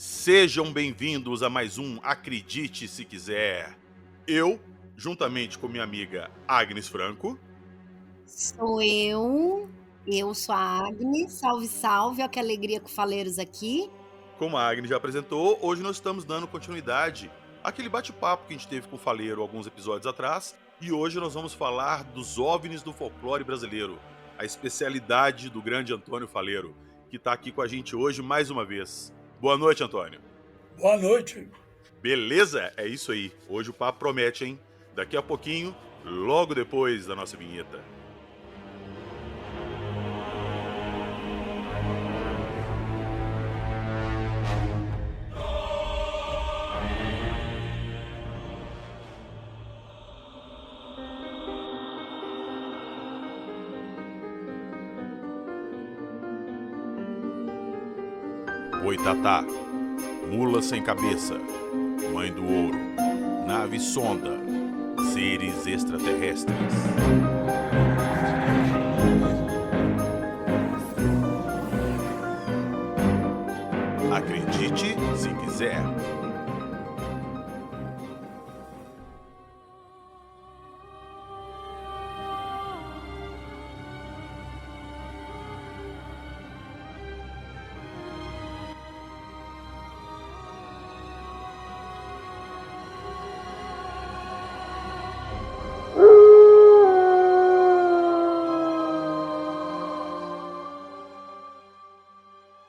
Sejam bem-vindos a mais um Acredite Se Quiser. Eu, juntamente com minha amiga Agnes Franco, Sou eu sou a Agnes, salve, salve, ó que alegria com faleiros aqui. como a Agnes já apresentou, hoje nós estamos dando continuidade àquele bate-papo que a gente teve com o Faleiro alguns episódios atrás, e hoje nós vamos falar dos OVNIs do folclore brasileiro, a especialidade do grande Antônio Faleiro, que está aqui com a gente hoje mais uma vez. Boa noite, Antônio. Boa noite. Beleza? É isso aí. Hoje o papo promete, hein? Daqui a pouquinho, logo depois da nossa vinheta. Boitatá, mula sem cabeça, mãe do ouro, nave sonda, seres extraterrestres. Acredite se quiser.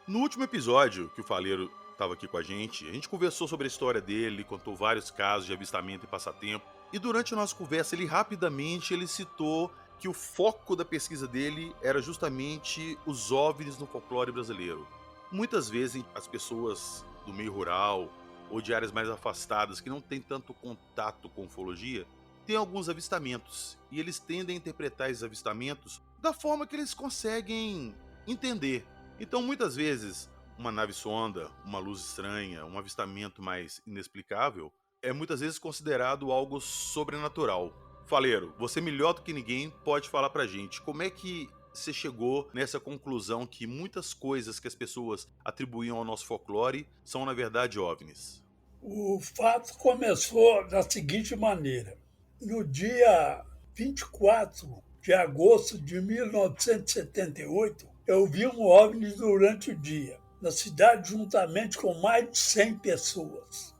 No último episódio que o Faleiro estava aqui com a gente conversou sobre a história dele, contou vários casos de avistamento e passatempo, e durante a nossa conversa ele citou que o foco da pesquisa dele era justamente os OVNIs no folclore brasileiro. Muitas vezes as pessoas do meio rural ou de áreas mais afastadas que não têm tanto contato com ufologia têm alguns avistamentos, e eles tendem a interpretar esses avistamentos da forma que eles conseguem entender. Então, muitas vezes, uma nave sonda, uma luz estranha, um avistamento mais inexplicável, é muitas vezes considerado algo sobrenatural. Faleiro, você melhor do que ninguém pode falar pra gente como é que você chegou nessa conclusão que muitas coisas que as pessoas atribuíam ao nosso folclore são, na verdade, OVNIs. O fato começou da seguinte maneira. No dia 24 de agosto de 1978, eu vi um OVNI durante o dia, na cidade, juntamente com mais de 100 pessoas.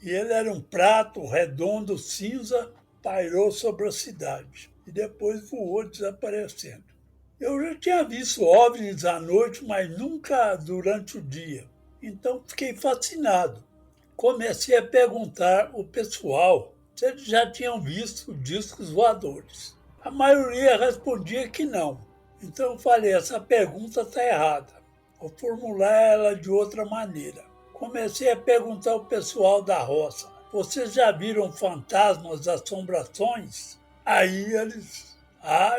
E ele era um prato redondo cinza, pairou sobre a cidade e depois voou desaparecendo. Eu já tinha visto OVNIs à noite, mas nunca durante o dia. Então fiquei fascinado. Comecei a perguntar ao pessoal se eles já tinham visto discos voadores. A maioria respondia que não. Então eu falei, essa pergunta está errada. Vou formular ela de outra maneira. Comecei a perguntar ao pessoal da roça, vocês já viram fantasmas, assombrações? Aí eles,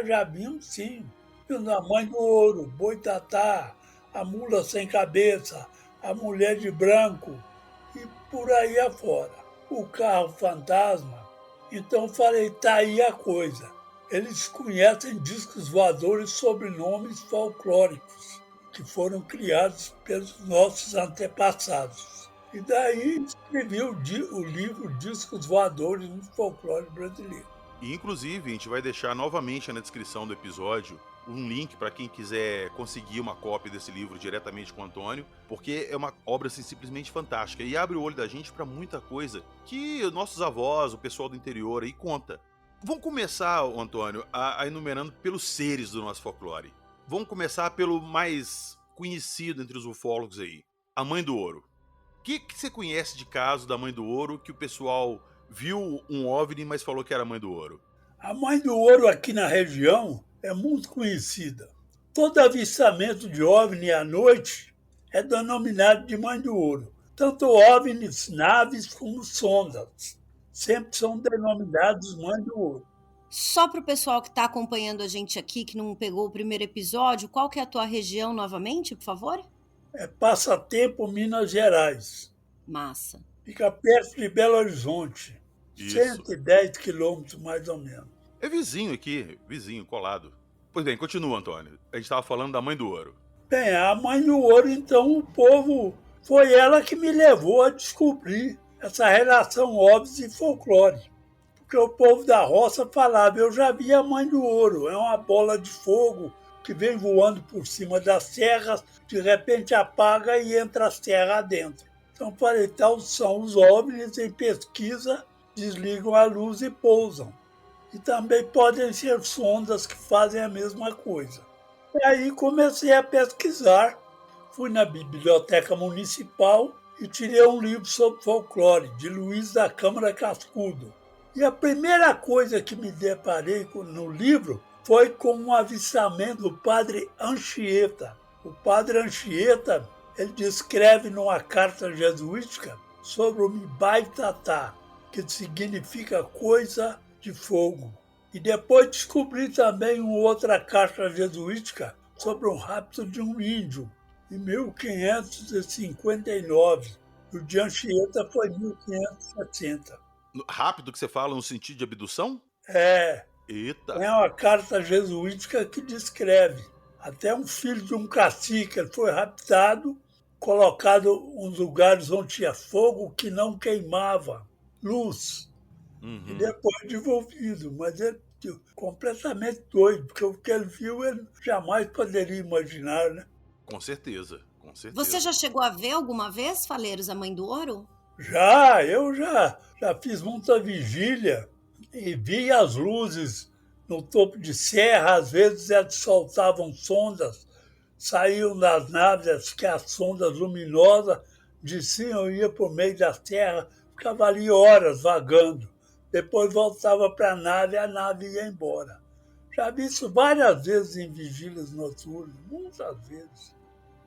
já vimos sim. Vimos a mãe do ouro, boitatá, a mula sem cabeça, a mulher de branco e por aí afora. O carro fantasma. Então falei, tá aí a coisa. Eles conhecem discos voadores sob nomes folclóricos, que foram criados pelos nossos antepassados. E daí escrevi o livro Discos Voadores no Folclore Brasileiro. E, inclusive, a gente vai deixar novamente na descrição do episódio um link para quem quiser conseguir uma cópia desse livro diretamente com o Antônio, porque é uma obra assim, simplesmente fantástica e abre o olho da gente para muita coisa que nossos avós, o pessoal do interior aí conta. Vamos começar, Antônio, a enumerando pelos seres do nosso folclore. Vamos começar pelo mais conhecido entre os ufólogos aí, a Mãe do Ouro. O que você conhece de caso da Mãe do Ouro que o pessoal viu um OVNI, mas falou que era a Mãe do Ouro? A Mãe do Ouro aqui na região é muito conhecida. Todo avistamento de OVNI à noite é denominado de Mãe do Ouro. Tanto OVNIs, naves como sondas sempre são denominados Mãe do Ouro. Só para o pessoal que está acompanhando a gente aqui, que não pegou o primeiro episódio, qual que é a tua região novamente, por favor? É Passatempo, Minas Gerais. Massa. Fica perto de Belo Horizonte. Isso. 110 quilômetros, mais ou menos. É vizinho aqui, vizinho, colado. Pois bem, continua, Antônio. A gente estava falando da Mãe do Ouro. Bem, a Mãe do Ouro, então, o povo Foi ela que me levou a descobrir essa relação óbvio e folclore. Porque o povo da roça falava, eu já vi a mãe do ouro, é uma bola de fogo que vem voando por cima das serras, de repente apaga e entra as terras dentro. Então falei, tal são os OVNIs em pesquisa, desligam a luz e pousam. E também podem ser sondas que fazem a mesma coisa. E aí comecei a pesquisar, fui na Biblioteca Municipal e tirei um livro sobre folclore, de Luiz da Câmara Cascudo. E a primeira coisa que me deparei no livro foi com um avistamento do padre Anchieta. O padre Anchieta, ele descreve numa carta jesuítica sobre o Mibaitatá, que significa coisa de fogo. E depois descobri também uma outra carta jesuítica sobre o rapto de um índio, em 1559. O de Anchieta foi em 1560. Rápido que você fala no sentido de abdução? É Eita! uma carta jesuítica que descreve. Até um filho de um cacique ele foi raptado, colocado em lugares onde tinha fogo que não queimava, luz, e depois devolvido. Mas ele completamente doido, porque o que ele viu ele jamais poderia imaginar, né? Com certeza, com certeza. Você já chegou a ver alguma vez, Faleiros, a Mãe do Ouro? Eu já fiz muita vigília e vi as luzes no topo de serra, às vezes eles soltavam sondas, saíam das naves, que as sondas luminosas, desciam, ia por meio da terra, ficava ali horas vagando. Depois voltava para a nave ia embora. Já vi isso várias vezes em vigílias noturnas, muitas vezes.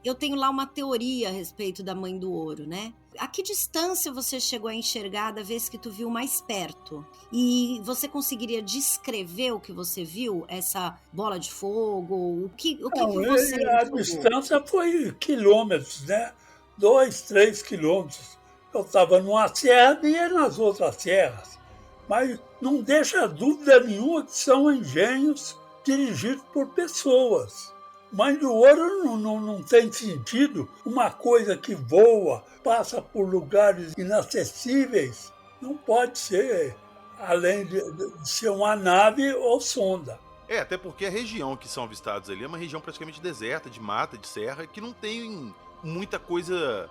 Eu tenho lá uma teoria a respeito da Mãe do Ouro, né? A que distância você chegou a enxergar da vez que tu viu mais perto? E você conseguiria descrever o que você viu? Essa bola de fogo? O que Não, você a enxergou? distância foi quilômetros, né? 2, 3 quilômetros. Eu estava numa serra e ia nas outras serras. Mas não deixa dúvida nenhuma que são engenhos dirigidos por pessoas. Mãe do Ouro não tem sentido. Uma coisa que voa, passa por lugares inacessíveis, não pode ser, além de ser uma nave ou sonda. Até porque a região que são avistados ali é uma região praticamente deserta, de mata, de serra, que não tem muita coisa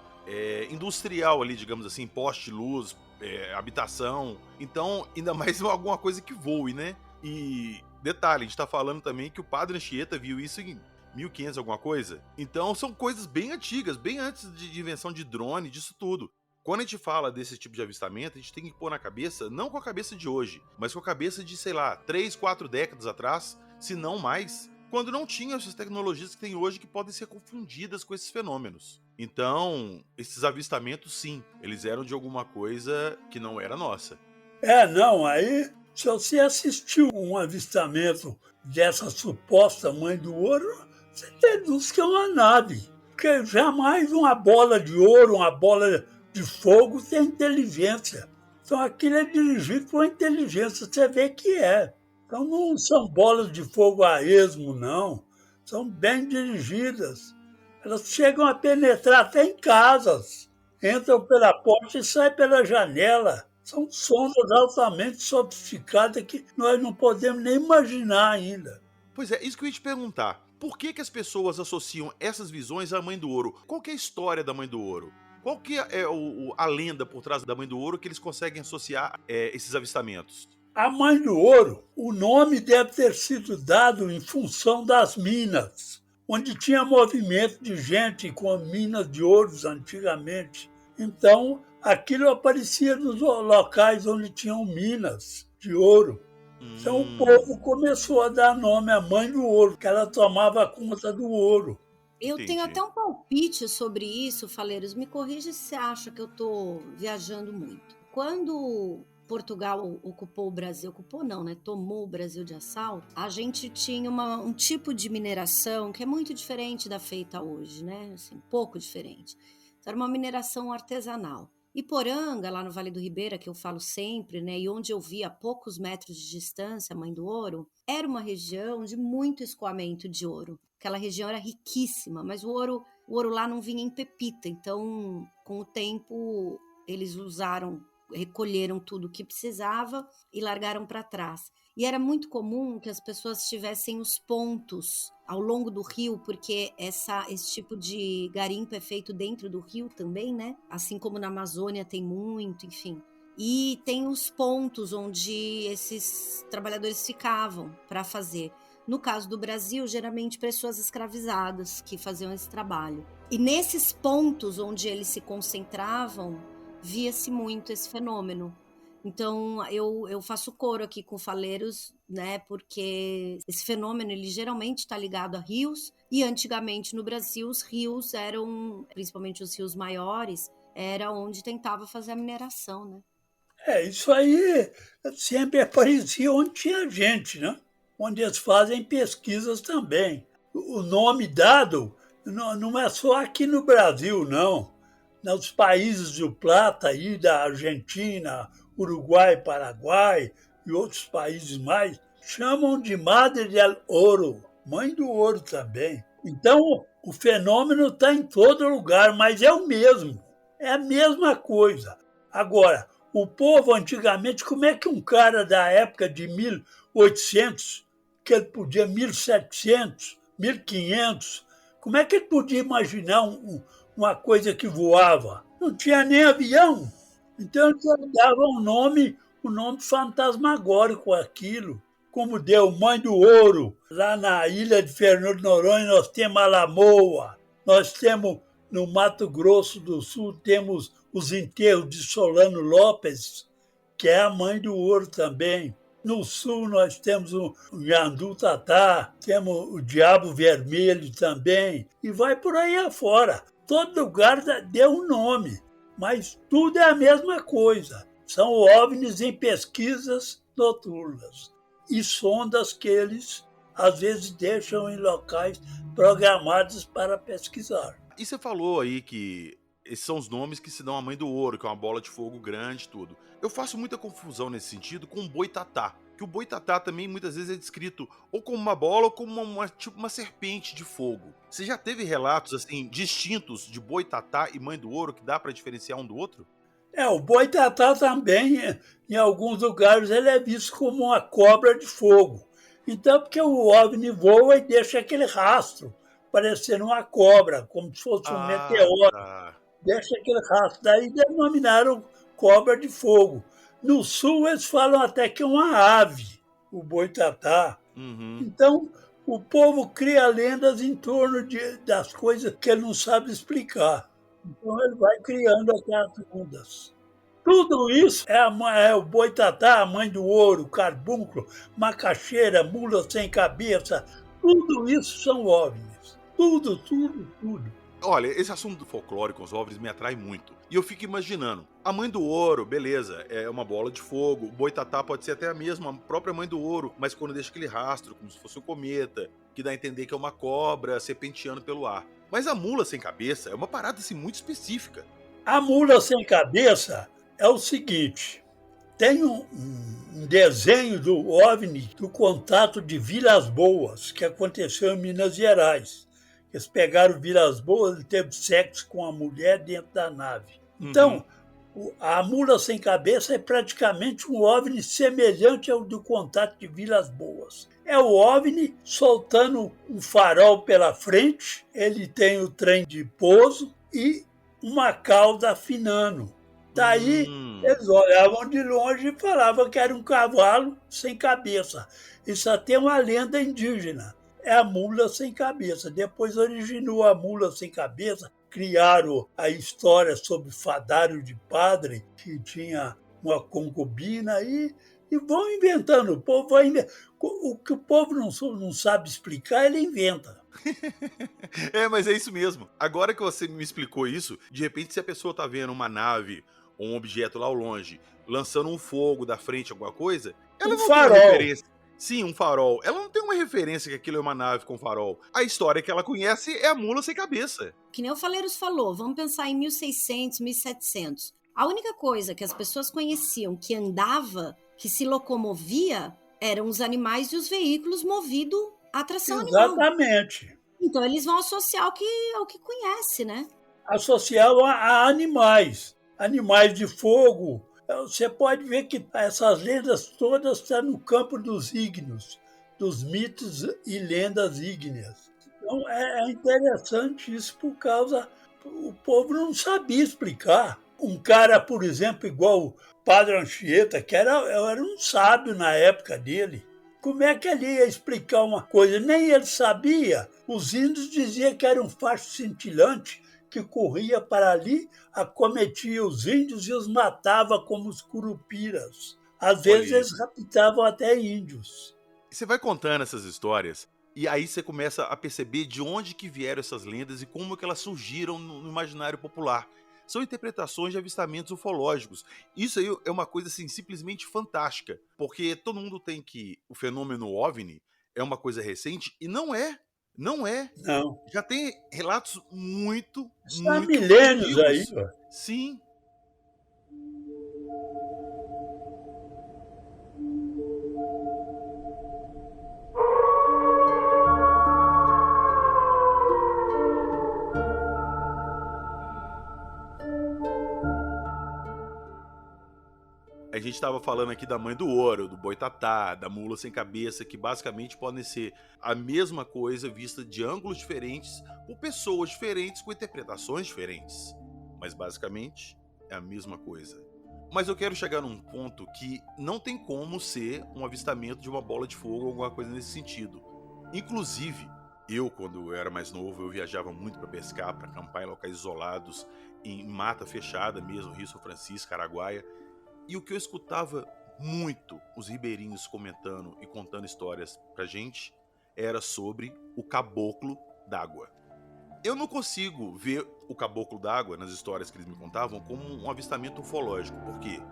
industrial ali, digamos assim, poste de luz, habitação. Então, ainda mais alguma coisa que voe, né? E detalhe, a gente tá falando também que o padre Anchieta viu isso em 1500 alguma coisa. Então, são coisas bem antigas, bem antes de invenção de drone, disso tudo. Quando a gente fala desse tipo de avistamento, a gente tem que pôr na cabeça, não com a cabeça de hoje, mas com a cabeça de, sei lá, 3, 4 décadas atrás, se não mais, quando não tinha essas tecnologias que tem hoje que podem ser confundidas com esses fenômenos. Então, esses avistamentos, sim, eles eram de alguma coisa que não era nossa. Não, aí, se você assistiu um avistamento dessa suposta Mãe do Ouro, você deduz que é uma nave. Porque jamais uma bola de ouro, uma bola de fogo tem inteligência. Então aquilo é dirigido por uma inteligência, você vê que é. Então não são bolas de fogo a esmo, não. São bem dirigidas. Elas chegam a penetrar até em casas. Entram pela porta e saem pela janela. São sondas altamente sofisticadas que nós não podemos nem imaginar ainda. Pois é, isso que eu ia te perguntar. Por que as pessoas associam essas visões à Mãe do Ouro? Qual que é a história da Mãe do Ouro? Qual que é a lenda por trás da Mãe do Ouro que eles conseguem associar esses avistamentos? A Mãe do Ouro, o nome deve ter sido dado em função das minas, onde tinha movimento de gente com minas de ouros antigamente. Então, aquilo aparecia nos locais onde tinham minas de ouro. Então o povo começou a dar nome à Mãe do Ouro, que ela tomava conta do ouro. Eu Entendi. tenho até um palpite sobre isso, Faleiros. Me corrija se você acha que eu estou viajando muito. Quando Portugal ocupou o Brasil, ocupou não, né? Tomou o Brasil de assalto, a gente tinha um tipo de mineração que é muito diferente da feita hoje, né? Assim, pouco diferente. Então, era uma mineração artesanal. Iporanga, lá no Vale do Ribeira, que eu falo sempre, né, e onde eu vi a poucos metros de distância, Mãe do Ouro, era uma região de muito escoamento de ouro. Aquela região era riquíssima, mas o ouro o ouro lá não vinha em pepita. Então, com o tempo, eles recolheram tudo o que precisava e largaram para trás. E era muito comum que as pessoas tivessem os pontos ao longo do rio, porque esse tipo de garimpo é feito dentro do rio também, né? Assim como na Amazônia tem muito, enfim. E tem os pontos onde esses trabalhadores ficavam para fazer. No caso do Brasil, geralmente pessoas escravizadas que faziam esse trabalho. E nesses pontos onde eles se concentravam, via-se muito esse fenômeno. Então, eu faço coro aqui com faleiros, né? Porque esse fenômeno, ele geralmente está ligado a rios. E antigamente no Brasil, os rios eram, principalmente os rios maiores, era onde tentava fazer a mineração, né? Isso aí sempre aparecia onde tinha gente, né? Onde eles fazem pesquisas também. O nome dado não é só aqui no Brasil, não. Nos países do Plata, aí, da Argentina, Uruguai, Paraguai e outros países mais, chamam de Madre del Ouro, mãe do ouro também. Então, o fenômeno está em todo lugar, mas é o mesmo, é a mesma coisa. Agora, o povo antigamente, como é que um cara da época de 1800, que ele podia 1700, 1500, como é que ele podia imaginar uma coisa que voava? Não tinha nem avião. Então eles davam um nome fantasmagórico àquilo. Como deu Mãe do Ouro, lá na ilha de Fernando de Noronha nós temos a Lamoa, nós temos no Mato Grosso do Sul, temos os enterros de Solano Lopes, que é a Mãe do Ouro também. No sul nós temos o Nhandu Tatá, temos o Diabo Vermelho também, e vai por aí afora. Todo lugar deu um nome, mas tudo é a mesma coisa. São OVNIs em pesquisas noturnas e sondas que eles, às vezes, deixam em locais programados para pesquisar. E você falou aí que esses são os nomes que se dão à Mãe do Ouro, que é uma bola de fogo grande e tudo. Eu faço muita confusão nesse sentido com o boitatá, que o boitatá também muitas vezes é descrito ou como uma bola ou como tipo uma serpente de fogo. Você já teve relatos assim distintos de boitatá e Mãe do Ouro que dá para diferenciar um do outro? O boitatá também, em alguns lugares, ele é visto como uma cobra de fogo. Então, porque o OVNI voa e deixa aquele rastro, parecendo uma cobra, como se fosse um meteoro. Tá. Deixa aquele rastro. Daí denominaram cobra de fogo. No sul, eles falam até que é uma ave, o boitatá. Uhum. Então, o povo cria lendas em torno das coisas que ele não sabe explicar. Então, ele vai criando aquelas lendas. Tudo isso é o boitatá, a mãe do ouro, carbúnculo, macaxeira, mula sem cabeça. Tudo isso são OVNIs. Tudo, tudo, tudo. Olha, esse assunto do folclore com os OVNIs me atrai muito. E eu fico imaginando, a Mãe do Ouro, beleza, é uma bola de fogo, o boitatá pode ser até a mesma, a própria Mãe do Ouro, mas quando deixa aquele rastro, como se fosse um cometa, que dá a entender que é uma cobra serpenteando pelo ar. Mas a mula sem cabeça é uma parada assim muito específica. A mula sem cabeça é o seguinte, tem um desenho do OVNI do contato de Vilas Boas, que aconteceu em Minas Gerais. Eles pegaram Vilas Boas e teve sexo com a mulher dentro da nave. Então, a mula sem cabeça é praticamente um OVNI semelhante ao do contato de Vilas Boas. É o OVNI soltando um farol pela frente, ele tem o trem de pouso e uma cauda afinando. Daí, eles olhavam de longe e falavam que era um cavalo sem cabeça. Isso até é uma lenda indígena. É a mula sem cabeça. Depois originou a mula sem cabeça, criaram a história sobre Fadário de Padre, que tinha uma concubina, e vão inventando. O povo ainda, o que o povo não sabe explicar, ele inventa. Mas é isso mesmo. Agora que você me explicou isso, de repente se a pessoa tá vendo uma nave ou um objeto lá ao longe, lançando um fogo da frente, alguma coisa, ela não farol. Tem uma referência. Sim, um farol. Ela não tem uma referência que aquilo é uma nave com farol. A história que ela conhece é a mula sem cabeça. Que nem o Faleiros falou, vamos pensar em 1600, 1700. A única coisa que as pessoas conheciam que andava, que se locomovia, eram os animais e os veículos movidos a tração animal. Exatamente. Então, eles vão associar ao que conhece, né? Associavam a animais de fogo. Você pode ver que essas lendas todas estão no campo dos ígneos, dos mitos e lendas ígneas. Então é interessante isso por causa o povo não sabia explicar. Um cara, por exemplo, igual o Padre Anchieta, que era um sábio na época dele, como é que ele ia explicar uma coisa? Nem ele sabia. Os índios diziam que era um facho cintilante que corria para ali, acometia os índios e os matava como os curupiras. Às vezes eles raptavam até índios. Você vai contando essas histórias e aí você começa a perceber de onde que vieram essas lendas e como que elas surgiram no imaginário popular. São interpretações de avistamentos ufológicos. Isso aí é uma coisa assim, simplesmente fantástica, porque todo mundo tem que o fenômeno OVNI é uma coisa recente e não é. Não é. Não. Já tem relatos muito Há milênios antigos. aí. Sim. A gente estava falando aqui da mãe do ouro, do boitatá, da mula sem cabeça, que basicamente podem ser a mesma coisa vista de ângulos diferentes, por pessoas diferentes, com interpretações diferentes. Mas basicamente é a mesma coisa. Mas eu quero chegar num ponto que não tem como ser um avistamento de uma bola de fogo ou alguma coisa nesse sentido. Inclusive, eu, quando eu era mais novo, eu viajava muito para pescar, para acampar em locais isolados, em mata fechada mesmo, Rio São Francisco, Araguaia. E o que eu escutava muito os ribeirinhos comentando e contando histórias pra gente era sobre o caboclo d'água. Eu não consigo ver o caboclo d'água nas histórias que eles me contavam como um avistamento ufológico, porque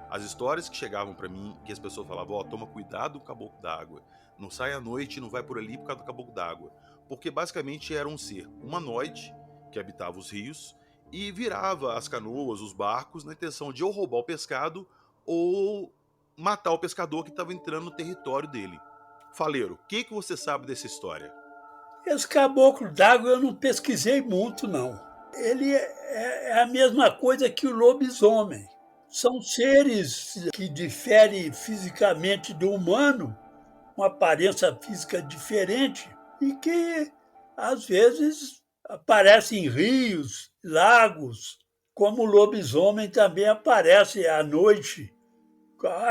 as histórias que chegavam pra mim, que as pessoas falavam, toma cuidado com o caboclo d'água, não sai à noite, não vai por ali por causa do caboclo d'água, porque basicamente era um ser humanoide que habitava os rios e virava as canoas, os barcos, na intenção de ou roubar o pescado ou matar o pescador que estava entrando no território dele. Faleiro, o que você sabe dessa história? Esse caboclo d'água eu não pesquisei muito, não. Ele é a mesma coisa que o lobisomem. São seres que diferem fisicamente do humano, uma aparência física diferente, e que, às vezes, aparecem em rios, lagos, como o lobisomem também aparece à noite.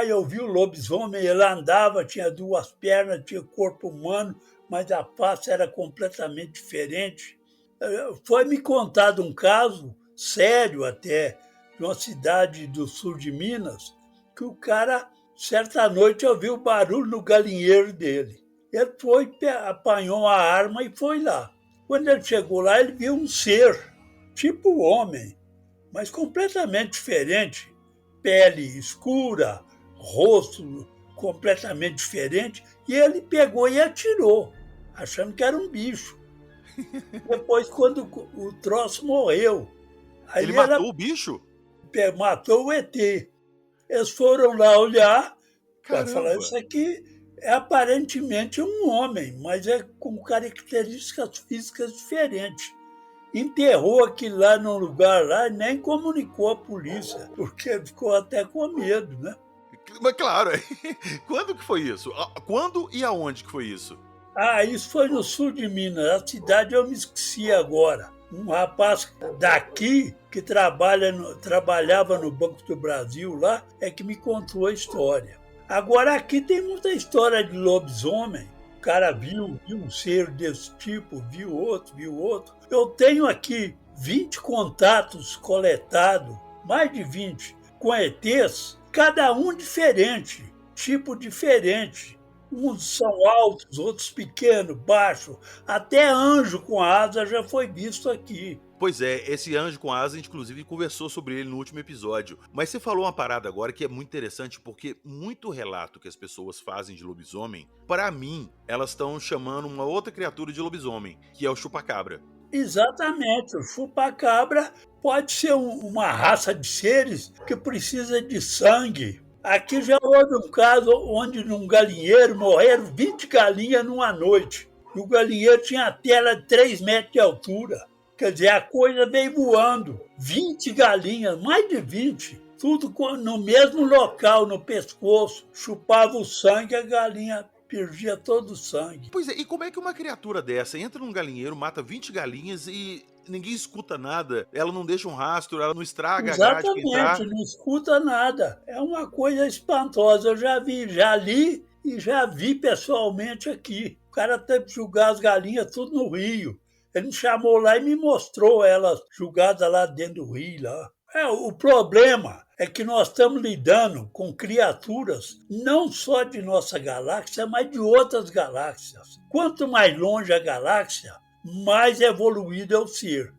Eu vi o lobisomem, ele andava, tinha duas pernas, tinha corpo humano, mas a face era completamente diferente. Foi me contado um caso, sério até, de uma cidade do sul de Minas, que o cara, certa noite, ouviu barulho no galinheiro dele. Ele foi, apanhou a arma e foi lá. Quando ele chegou lá, ele viu um ser, tipo homem, mas completamente diferente. Pele escura, rosto completamente diferente, e ele pegou e atirou, achando que era um bicho. Depois, quando o troço morreu... Aí ele matou o bicho? Matou o ET. Eles foram lá olhar para Caramba. falar, isso aqui é aparentemente um homem, mas é com características físicas diferentes. Enterrou aquilo lá num lugar lá e nem comunicou à polícia, porque ficou até com medo, né? Mas claro, quando que foi isso? Quando e aonde que foi isso? Isso foi no sul de Minas, a cidade eu me esqueci agora. Um rapaz daqui, que trabalhava no Banco do Brasil lá, é que me contou a história. Agora aqui tem muita história de lobisomem. O cara viu um ser desse tipo, viu outro. Eu tenho aqui 20 contatos coletados, mais de 20, com ETs, cada um diferente, tipo diferente. Uns são altos, outros pequenos, baixos. Até anjo com asa já foi visto aqui. Pois é, esse anjo com asa, a gente inclusive conversou sobre ele no último episódio. Mas você falou uma parada agora que é muito interessante, porque muito relato que as pessoas fazem de lobisomem, para mim, elas estão chamando uma outra criatura de lobisomem, que é o chupacabra. Exatamente, o chupacabra pode ser uma raça de seres que precisa de sangue. Aqui já houve um caso onde num galinheiro morreram 20 galinhas numa noite. E o galinheiro tinha a tela de 3 metros de altura. Quer dizer, a coisa veio voando. 20 galinhas, mais de 20. Tudo no mesmo local, no pescoço. Chupava o sangue, a galinha perdia todo o sangue. Pois é, e como é que uma criatura dessa entra num galinheiro, mata 20 galinhas e ninguém escuta nada? Ela não deixa um rastro, ela não estraga a grade pra entrar? Exatamente, não escuta nada. É uma coisa espantosa. Eu já vi, já li e já vi pessoalmente aqui. O cara teve que julgar as galinhas tudo no rio. Ele me chamou lá e me mostrou elas julgadas lá dentro do rio. Lá. O problema é que nós estamos lidando com criaturas não só de nossa galáxia, mas de outras galáxias. Quanto mais longe a galáxia, mais evoluído é o ser.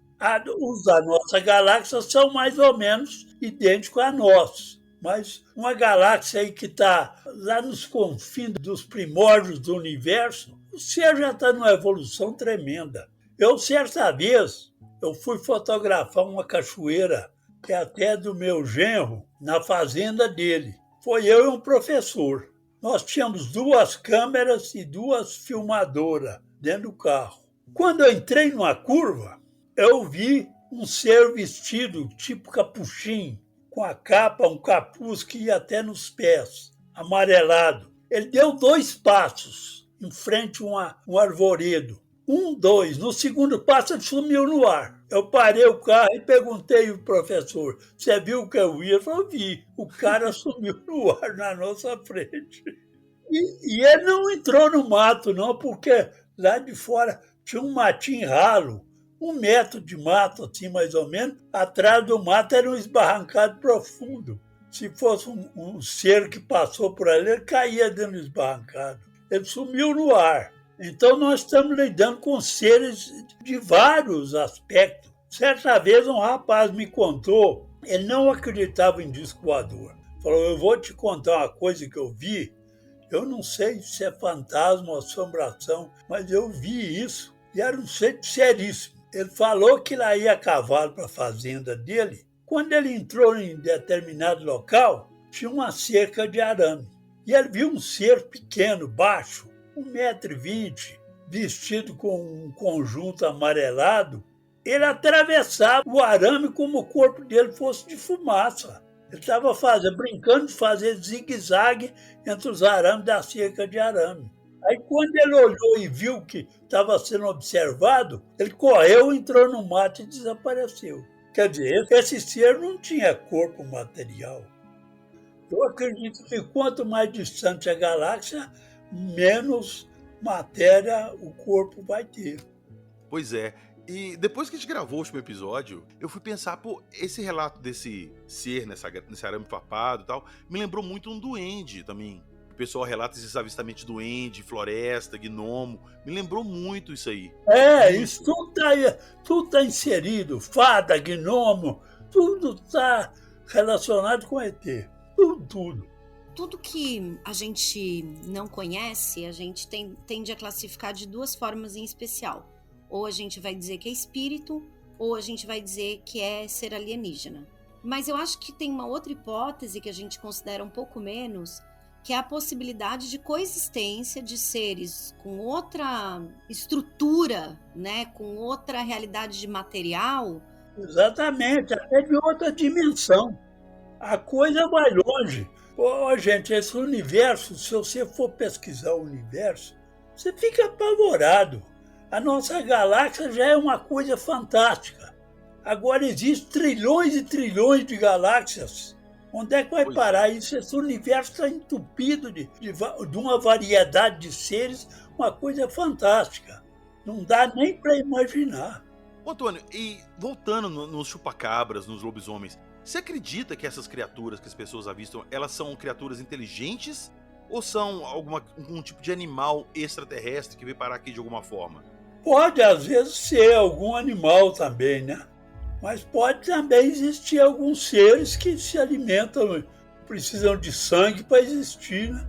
Os da nossa galáxia são mais ou menos idênticos a nós. Mas uma galáxia aí que está lá nos confins dos primórdios do universo, o ser já está numa evolução tremenda. Certa vez, eu fui fotografar uma cachoeira, que é até do meu genro, na fazenda dele. Foi eu e um professor. Nós tínhamos 2 câmeras e 2 filmadoras dentro do carro. Quando eu entrei numa curva, eu vi um ser vestido tipo capuchinho, com a capa, um capuz que ia até nos pés, amarelado. Ele deu 2 passos em frente a um arvoredo. 1, 2. No segundo passo, ele sumiu no ar. Eu parei o carro e perguntei ao professor, você viu o que eu vi? Ele falou, vi. O cara sumiu no ar na nossa frente. E ele não entrou no mato, não, porque lá de fora tinha um matinho ralo, 1 metro de mato, assim, mais ou menos. Atrás do mato era um esbarrancado profundo. Se fosse um ser que passou por ali, ele caía dentro do esbarrancado. Ele sumiu no ar. Então, nós estamos lidando com seres de vários aspectos. Certa vez, um rapaz me contou, ele não acreditava em disco voador. Falou, eu vou te contar uma coisa que eu vi. Eu não sei se é fantasma ou assombração, mas eu vi isso e era um ser seríssimo. Ele falou que lá ia a cavalo para a fazenda dele. Quando ele entrou em determinado local, tinha uma cerca de arame. E ele viu um ser pequeno, baixo, 1,20 m, vestido com um conjunto amarelado. Ele atravessava o arame como o corpo dele fosse de fumaça. Ele estava brincando de fazer zigue-zague entre os arames da cerca de arame. Aí, quando ele olhou e viu que estava sendo observado, ele correu, entrou no mato e desapareceu. Quer dizer, esse ser não tinha corpo material. Eu acredito que quanto mais distante a galáxia, menos matéria o corpo vai ter. Pois é. E depois que a gente gravou o último episódio, eu fui pensar, pô, esse relato desse ser nesse arame farpado e tal, me lembrou muito um duende também. O pessoal relata esses avistamentos de duende, floresta, gnomo. Me lembrou muito isso aí. Isso tudo tá inserido. Fada, gnomo, tudo está relacionado com ET. Tudo. Tudo que a gente não conhece, a gente tende a classificar de 2 formas em especial. Ou a gente vai dizer que é espírito, ou a gente vai dizer que é ser alienígena. Mas eu acho que tem uma outra hipótese que a gente considera um pouco menos, que é a possibilidade de coexistência de seres com outra estrutura, né, com outra realidade de material. Exatamente, até de outra dimensão. A coisa vai longe. Gente, esse universo, se você for pesquisar o universo, você fica apavorado. A nossa galáxia já é uma coisa fantástica. Agora existem trilhões e trilhões de galáxias. Onde é que vai parar isso? Esse universo está entupido de uma variedade de seres, uma coisa fantástica. Não dá nem para imaginar. Ô, Antônio, e voltando nos chupacabras, nos lobisomens, você acredita que essas criaturas que as pessoas avistam, elas são criaturas inteligentes ou são algum tipo de animal extraterrestre que veio parar aqui de alguma forma? Pode, às vezes, ser algum animal também, né? Mas pode também existir alguns seres que se alimentam, precisam de sangue para existir, né?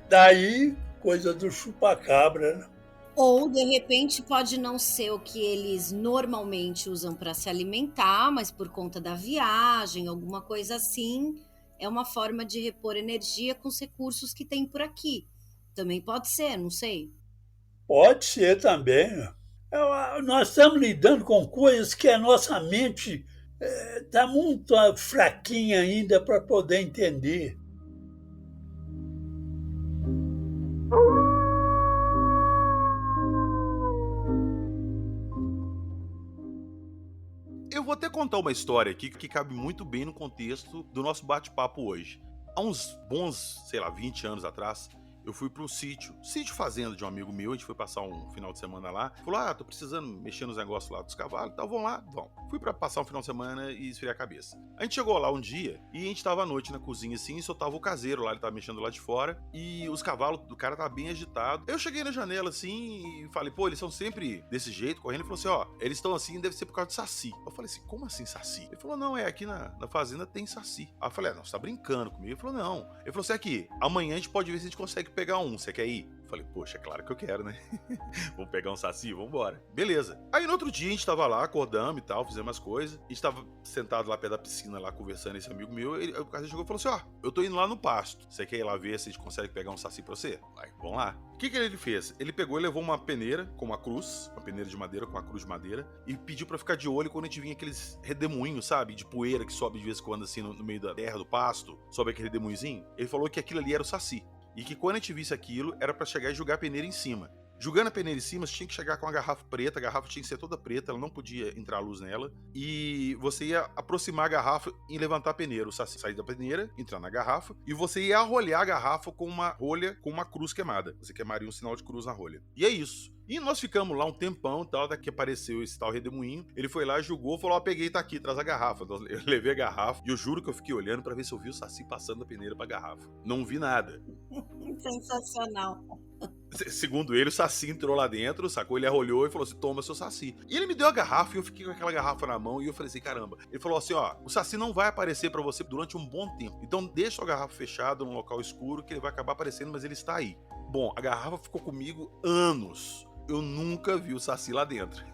Daí, coisa do chupacabra, né? Ou, de repente, pode não ser o que eles normalmente usam para se alimentar, mas por conta da viagem, alguma coisa assim, é uma forma de repor energia com os recursos que tem por aqui. Também pode ser, não sei. Pode ser também. Nós estamos lidando com coisas que a nossa mente está muito fraquinha ainda para poder entender. Eu vou até contar uma história aqui que cabe muito bem no contexto do nosso bate-papo hoje. Há uns bons, 20 anos atrás, eu fui para um sítio fazenda de um amigo meu, a gente foi passar um final de semana lá. Falou, tô precisando mexer nos negócios lá dos cavalos e tal, vão lá, vão. Fui para passar um final de semana e esfriar a cabeça. A gente chegou lá um dia e a gente tava à noite na cozinha assim, e só tava o caseiro lá, ele tava mexendo lá de fora, e os cavalos do cara tava bem agitado. Eu cheguei na janela assim e falei, eles são sempre desse jeito, correndo. Ele falou assim, eles estão assim, deve ser por causa de saci. Eu falei assim, como assim saci? Ele falou, não, aqui na fazenda tem saci. Aí eu falei, não, você tá brincando comigo? Ele falou, não. Ele falou assim, aqui, amanhã a gente pode ver se a gente consegue pegar um, você quer ir? Eu falei, poxa, é claro que eu quero, né? Vamos pegar um saci, vambora. Beleza. Aí no outro dia a gente tava lá, acordamos e tal, fizemos as coisas. A gente tava sentado lá perto da piscina, lá conversando, esse amigo meu. O cara chegou e falou assim, eu tô indo lá no pasto. Você quer ir lá ver se a gente consegue pegar um saci pra você? Vai, vamos lá. O que ele fez? Ele pegou e levou uma peneira com uma cruz, uma peneira de madeira com uma cruz de madeira, e pediu pra ficar de olho quando a gente vinha aqueles redemoinhos, sabe? De poeira que sobe de vez em quando assim no meio da terra, do pasto, sobe aquele redemoinhozinho. Ele falou que aquilo ali era o saci. E que quando a gente visse aquilo, era pra chegar e jogar a peneira em cima. Jogando a peneira em cima, você tinha que chegar com a garrafa preta, a garrafa tinha que ser toda preta, ela não podia entrar luz nela, e você ia aproximar a garrafa e levantar a peneira, o saci sair da peneira, entrar na garrafa, e você ia arrolhar a garrafa com uma rolha, com uma cruz queimada. Você queimaria um sinal de cruz na rolha. E é isso. E nós ficamos lá um tempão e tal, até que apareceu esse tal redemoinho. Ele foi lá, julgou, falou, peguei, tá aqui, traz a garrafa. Eu levei a garrafa e eu juro que eu fiquei olhando pra ver se eu vi o saci passando da peneira pra garrafa. Não vi nada. Sensacional. Segundo ele, o saci entrou lá dentro, sacou, ele arrolhou e falou assim, toma seu saci. E ele me deu a garrafa e eu fiquei com aquela garrafa na mão e eu falei assim, caramba. Ele falou assim, o saci não vai aparecer pra você durante um bom tempo. Então deixa a garrafa fechada num local escuro que ele vai acabar aparecendo, mas ele está aí. Bom, a garrafa ficou comigo anos. Eu nunca vi o saci lá dentro.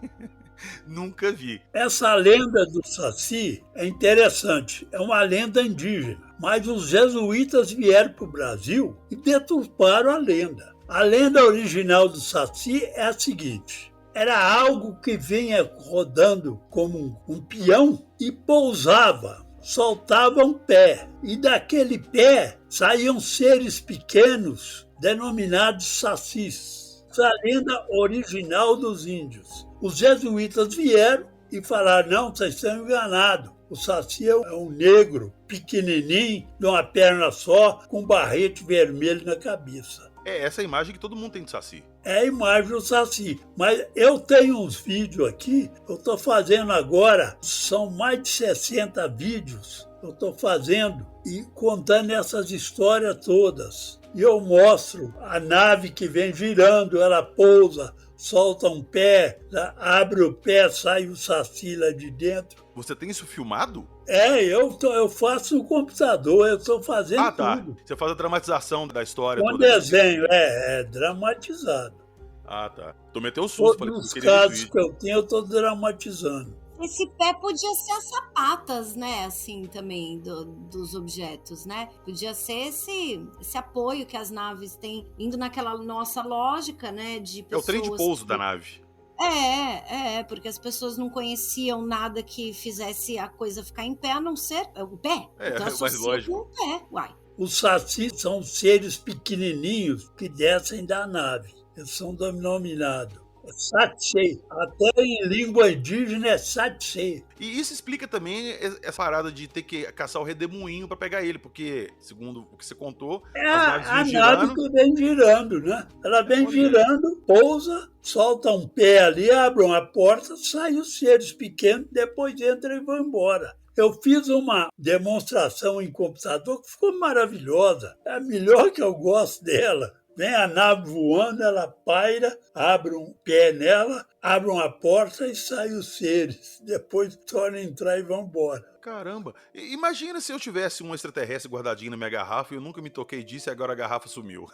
Nunca vi. Essa lenda do saci é interessante. É uma lenda indígena. Mas os jesuítas vieram para o Brasil e deturparam a lenda. A lenda original do saci é a seguinte. Era algo que vinha rodando como um peão e pousava, soltava um pé. E daquele pé saíam seres pequenos denominados sacis. Essa é a lenda original dos índios. Os jesuítas vieram e falaram, não, vocês estão enganados. O saci é um negro, pequenininho, de uma perna só, com um barrete vermelho na cabeça. É essa imagem que todo mundo tem de saci. É a imagem do saci. Mas eu tenho uns vídeos aqui, eu estou fazendo agora, são mais de 60 vídeos, eu estou fazendo e contando essas histórias todas. E eu mostro a nave que vem girando, ela pousa, solta um pé, abre o pé, sai o saci lá de dentro. Você tem isso filmado? Eu faço no computador, eu estou fazendo tudo. Você faz a dramatização da história Com toda. Desenho, é dramatizado. Ah, tá. Tu meteu um susto. Todos os casos que eu tenho, eu estou dramatizando. Esse pé podia ser as sapatas, né, assim, também, dos objetos, né? Podia ser esse apoio que as naves têm, indo naquela nossa lógica, né, de pessoas... É o trem de pouso da nave. Porque as pessoas não conheciam nada que fizesse a coisa ficar em pé, a não ser o pé. Então, mais lógico. Com o pé, uai. Os sacis são seres pequenininhos que descem da nave. Eles são denominados Satsei. Até em língua indígena é Satsei. E isso explica também essa parada de ter que caçar o redemoinho pra pegar ele, porque, segundo o que você contou, a nave que vem girando, né? Ela vem girando, pousa, solta um pé ali, abre uma porta, saem os seres pequenos, depois entram e vão embora. Eu fiz uma demonstração em computador que ficou maravilhosa. É a melhor que eu gosto dela. Vem a nave voando, ela paira, abre um pé nela, abre uma porta e saem os seres. Depois torna a entrar e vão embora. Caramba, imagina se eu tivesse um extraterrestre guardadinho na minha garrafa e eu nunca me toquei disso e agora a garrafa sumiu.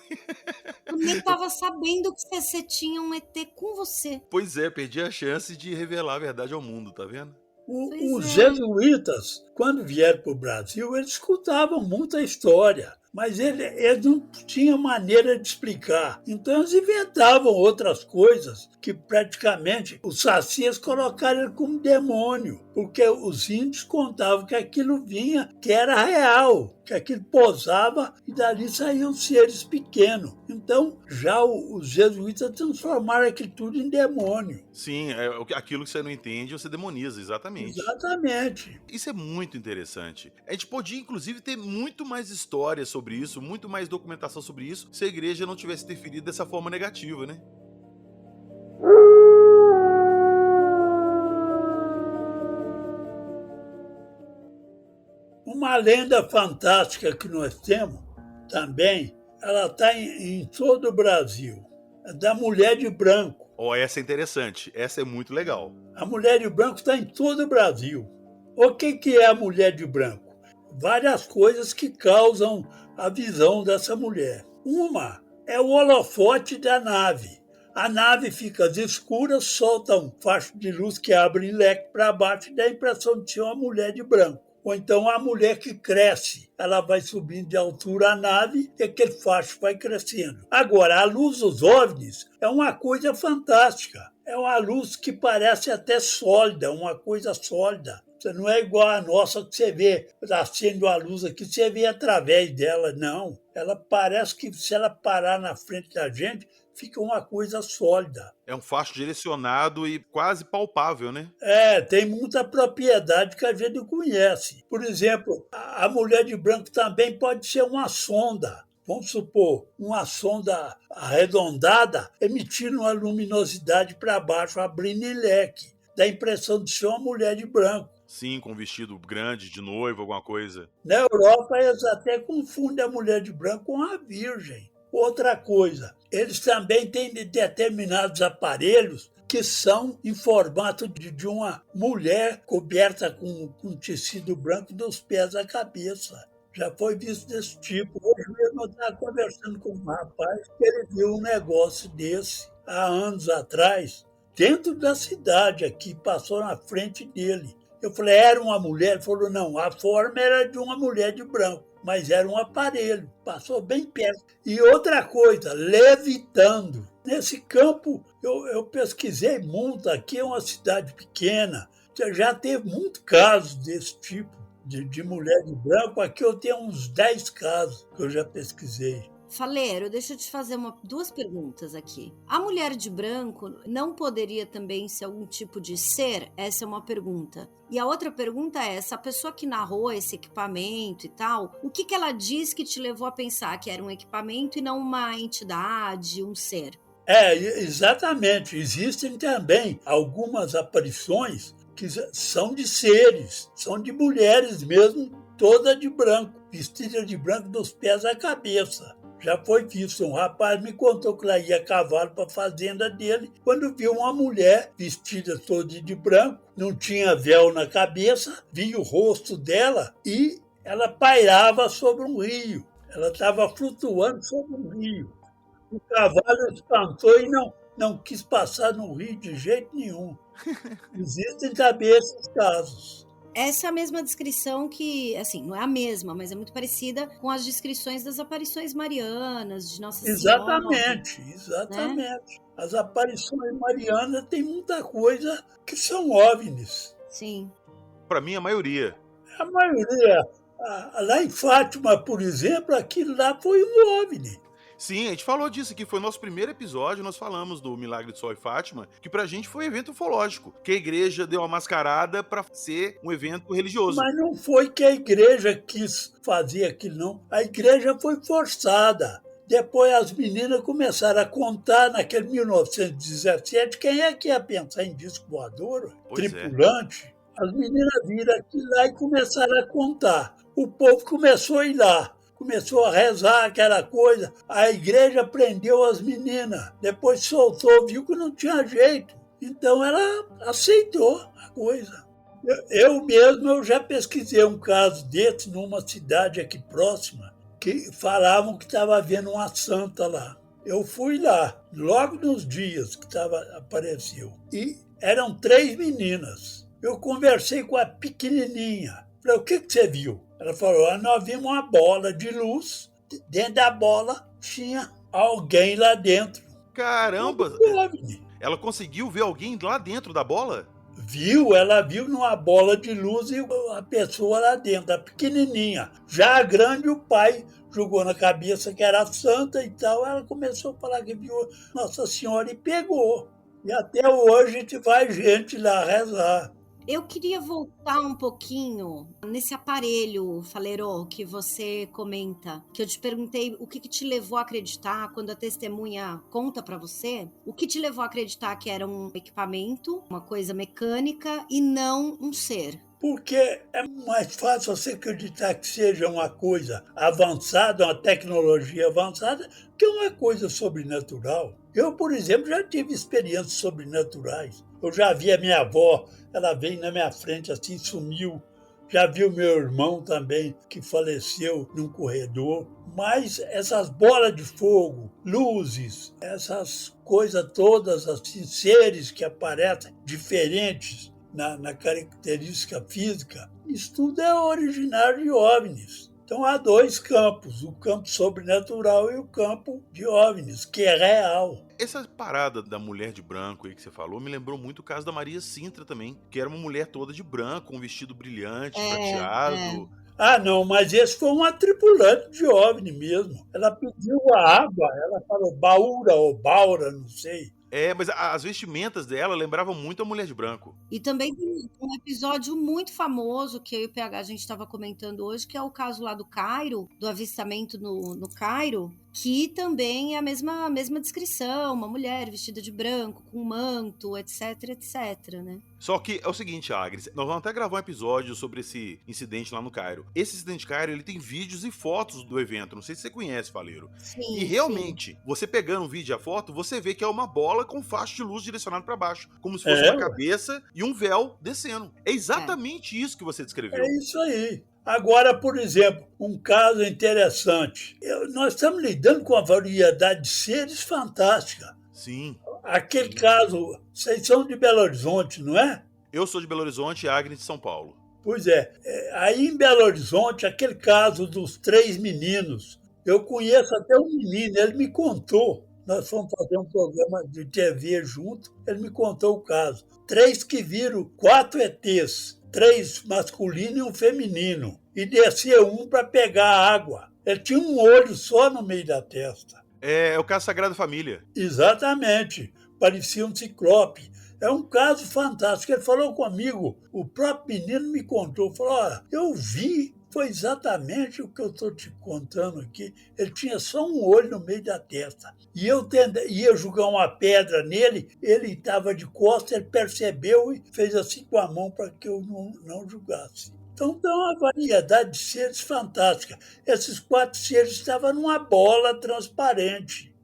Eu nem estava sabendo que você tinha um ET com você. Pois é, perdi a chance de revelar a verdade ao mundo, tá vendo? Os jesuítas, quando vieram para o Brasil, eles escutavam muita história. mas eles não tinham maneira de explicar. Então eles inventavam outras coisas que praticamente os sacias colocaram ele como demônio, porque os índios contavam que aquilo vinha, que era real, que aquilo posava e dali saíam seres pequenos. Então já os jesuítas transformaram aquilo tudo em demônio. Sim, aquilo que você não entende, você demoniza, exatamente. Exatamente. Isso é muito interessante. A gente podia, inclusive, ter muito mais histórias sobre isso, muito mais documentação sobre isso, se a igreja não tivesse interferido dessa forma negativa, né? Uma lenda fantástica que nós temos também, ela está em todo o Brasil, é da mulher de branco. Essa é interessante, essa é muito legal. A mulher de branco está em todo o Brasil. O que é a mulher de branco? Várias coisas que causam a visão dessa mulher. Uma é o holofote da nave. A nave fica às escuras, solta um facho de luz que abre em leque para baixo e dá a impressão de ser uma mulher de branco. Ou então a mulher que cresce, ela vai subindo de altura a nave e aquele facho vai crescendo. Agora, a luz dos OVNIs é uma coisa fantástica. É uma luz que parece até sólida, uma coisa sólida. Você não é igual a nossa que você vê, acende a luz aqui, você vê através dela. Não, ela parece que se ela parar na frente da gente, fica uma coisa sólida. É um facho direcionado e quase palpável, né? Tem muita propriedade que a gente conhece. Por exemplo, a mulher de branco também pode ser uma sonda. Vamos supor, uma sonda arredondada emitindo uma luminosidade para baixo, abrindo em leque. Dá a impressão de ser uma mulher de branco. Sim, com um vestido grande, de noiva, alguma coisa. Na Europa, eles até confundem a mulher de branco com a virgem. Outra coisa, eles também têm determinados aparelhos que são em formato de uma mulher coberta com tecido branco dos pés à cabeça. Já foi visto desse tipo. Hoje mesmo eu estava conversando com um rapaz que ele viu um negócio desse há anos atrás, dentro da cidade aqui, passou na frente dele. Eu falei, era uma mulher? Ele falou, não, a forma era de uma mulher de branco, mas era um aparelho, passou bem perto. E outra coisa, levitando. Nesse campo, eu pesquisei muito, aqui é uma cidade pequena, já teve muito casos desse tipo, de mulher de branco. Aqui eu tenho uns 10 casos que eu já pesquisei. Faleiro, deixa eu te fazer duas perguntas aqui. A mulher de branco não poderia também ser algum tipo de ser? Essa é uma pergunta. E a outra pergunta é, essa pessoa que narrou esse equipamento e tal, o que ela diz que te levou a pensar que era um equipamento e não uma entidade, um ser? Exatamente. Existem também algumas aparições que são de seres, são de mulheres mesmo, toda de branco, vestida de branco dos pés à cabeça. Já foi visto, um rapaz me contou que ela ia a cavalo para a fazenda dele, quando viu uma mulher vestida toda de branco, não tinha véu na cabeça, via o rosto dela e ela pairava sobre um rio. Ela estava flutuando sobre um rio. O cavalo espantou e não quis passar no rio de jeito nenhum. Existem também esses casos. Essa é a mesma descrição que, assim, não é a mesma, mas é muito parecida com as descrições das aparições marianas, de Nossa Senhora. Exatamente. Né? As aparições marianas tem muita coisa que são OVNIs. Sim. Para mim, a maioria. A maioria. Lá em Fátima, por exemplo, aquilo lá foi um OVNI. Sim, a gente falou disso aqui, foi o nosso primeiro episódio, nós falamos do Milagre de Sol e Fátima, que pra gente foi um evento ufológico, que a igreja deu uma mascarada pra ser um evento religioso. Mas não foi que a igreja quis fazer aquilo, não. A igreja foi forçada. Depois as meninas começaram a contar, naquele 1917, quem é que ia pensar em disco voador? Tripulante. As meninas viram aquilo lá e começaram a contar. O povo começou a ir lá. Começou a rezar aquela coisa, a igreja prendeu as meninas, depois soltou, viu que não tinha jeito. Então ela aceitou a coisa. Eu mesmo já pesquisei um caso desse numa cidade aqui próxima, que falavam que estava havendo uma santa lá. Eu fui lá, logo nos dias que apareceu, e eram 3 meninas. Eu conversei com a pequenininha. Falei, o que você viu? Ela falou, nós vimos uma bola de luz dentro da bola tinha alguém lá dentro. Caramba! Um OVNI. Ela conseguiu ver alguém lá dentro da bola? Ela viu numa bola de luz e a pessoa lá dentro, a pequenininha. Já a grande, o pai jogou na cabeça que era santa e tal. Ela começou a falar que viu Nossa Senhora e pegou. E até hoje vai gente lá rezar. Eu queria voltar um pouquinho nesse aparelho, Faleiro, que você comenta, que eu te perguntei o que te levou a acreditar quando a testemunha conta para você, o que te levou a acreditar que era um equipamento, uma coisa mecânica e não um ser. Porque é mais fácil você acreditar que seja uma coisa avançada, uma tecnologia avançada, que uma coisa sobrenatural. Eu, por exemplo, já tive experiências sobrenaturais. Eu já vi a minha avó, ela veio na minha frente assim, sumiu. Já vi o meu irmão também, que faleceu num corredor. Mas essas bolas de fogo, luzes, essas coisas todas, assim, seres que aparecem diferentes, na característica física, isso tudo é originário de OVNIs. Então há dois campos, o campo sobrenatural e o campo de OVNIs, que é real. Essa parada da mulher de branco aí que você falou me lembrou muito o caso da Maria Sintra também, que era uma mulher toda de branco, com um vestido brilhante, prateado. Ah, não, mas esse foi uma tripulante de OVNI mesmo. Ela pediu a água, ela falou baura ou baura, não sei. Mas as vestimentas dela lembravam muito a mulher de branco. E também tem um episódio muito famoso que eu e o PH a gente estava comentando hoje, que é o caso lá do Cairo, do avistamento no Cairo, que também é a mesma descrição, uma mulher vestida de branco, com manto, etc, né? Só que é o seguinte, Agnes, nós vamos até gravar um episódio sobre esse incidente lá no Cairo. Esse incidente de Cairo, ele tem vídeos e fotos do evento, não sei se você conhece, Faleiro. Sim, e realmente, você pegando um vídeo e a foto, você vê que é uma bola com faixa de luz direcionada para baixo, como se fosse uma cabeça e um véu descendo. É exatamente isso que você descreveu. É isso aí. Agora, por exemplo, um caso interessante. Nós estamos lidando com uma variedade de seres fantástica. Sim. Aquele caso, vocês são de Belo Horizonte, não é? Eu sou de Belo Horizonte e a Agnes de São Paulo. Pois é. Aí em Belo Horizonte, aquele caso dos 3 meninos, eu conheço até um menino, ele me contou. Nós fomos fazer um programa de TV junto, ele me contou o caso. 3 que viram 4 ETs. 3 masculinos e um feminino. E descia um para pegar água. Ele tinha um olho só no meio da testa. É o caso Sagrada Família. Exatamente. Parecia um ciclope. É um caso fantástico. Ele falou comigo, o próprio menino me contou. Falou, olha, eu vi, foi exatamente o que eu estou te contando aqui. Ele tinha só um olho no meio da testa. E eu ia jogar uma pedra nele, ele estava de costas, ele percebeu e fez assim com a mão para que eu não jogasse. Então tem uma variedade de seres fantástica. Esses 4 seres estavam numa bola transparente.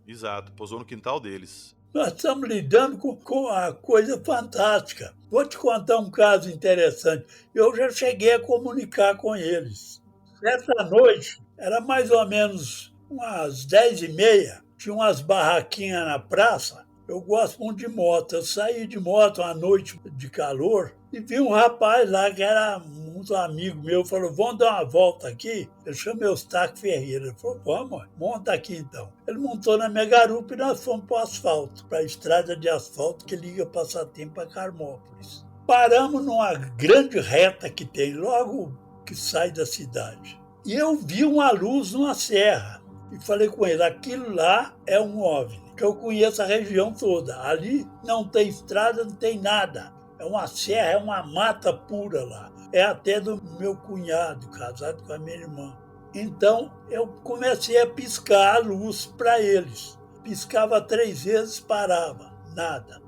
Exato, pousou no quintal deles. Nós estamos lidando com uma coisa fantástica. Vou te contar um caso interessante. Eu já cheguei a comunicar com eles. Essa noite, era mais ou menos umas 10h30, tinha umas barraquinhas na praça. Eu gosto muito de moto. Eu saí de moto uma noite de calor e vi um rapaz lá que era muito amigo meu. Falou, vamos dar uma volta aqui? Eu chamei o Eustáquio Ferreira. Ele falou, vamos, monta aqui então. Ele montou na minha garupa e nós fomos para o asfalto, para a estrada de asfalto que liga Passatempo a Carmópolis. Paramos numa grande reta que tem logo que sai da cidade. E eu vi uma luz numa serra. E falei com ele, aquilo lá é um OVNI, que eu conheço a região toda. Ali não tem estrada, não tem nada. É uma serra, é uma mata pura lá. É até do meu cunhado, casado com a minha irmã. Então, eu comecei a piscar a luz para eles. Piscava 3 vezes, parava. Nada.